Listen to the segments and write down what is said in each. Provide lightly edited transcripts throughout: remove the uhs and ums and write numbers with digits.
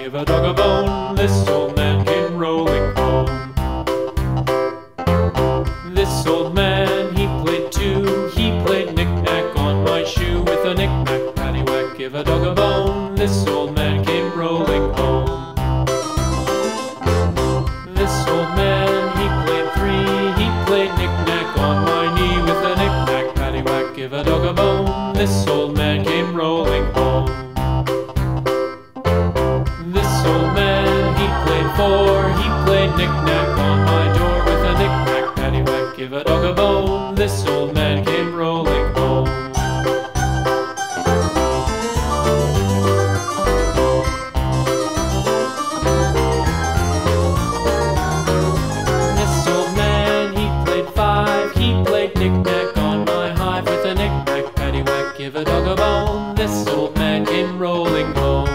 give a dog a bone. This old man came rolling home. This old man, he played too. He played knick-knack on my shoe. With a knick-knack, paddywhack, give a dog a bone. This old man came rolling home. This old man, he played three. He played knick-knack on my knee. With a knick-knack, paddywhack, give a dog a bone. This old man came rolling home. This old man, he played four. He played knick-knack on my door. With a knick-knack, paddywhack, give a dog a bone. This old man came rolling home. This old man, he played five. He played knick-knack on my hive. With a knick-knack, paddywhack, give a dog a bone. This old man came rolling home.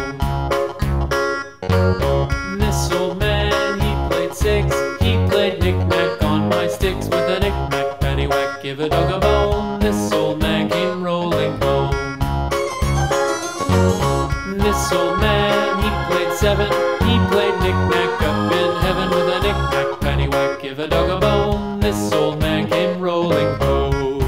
This old man, he played six. He played knick-knack on my sticks. With a knick-knack, paddywhack, give a dog a bone. This old man came rolling home. This old man, he played seven. He played knick-knack up in heaven. With a knick-knack, paddywhack, give a dog a bone. This old man came rolling home.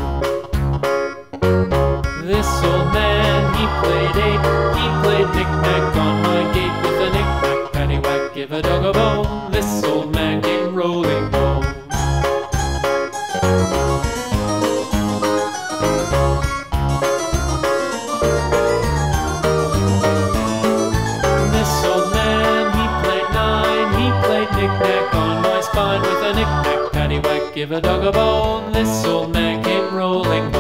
This old man, he played eight. He played knick-knack on my gate. With a knick-knack, paddywhack, give a dog a bone. This old man came rolling home. This old man, he played nine. He played knick-knack on my spine. With a knick-knack, paddywhack, give a dog a bone. This old man came rolling home.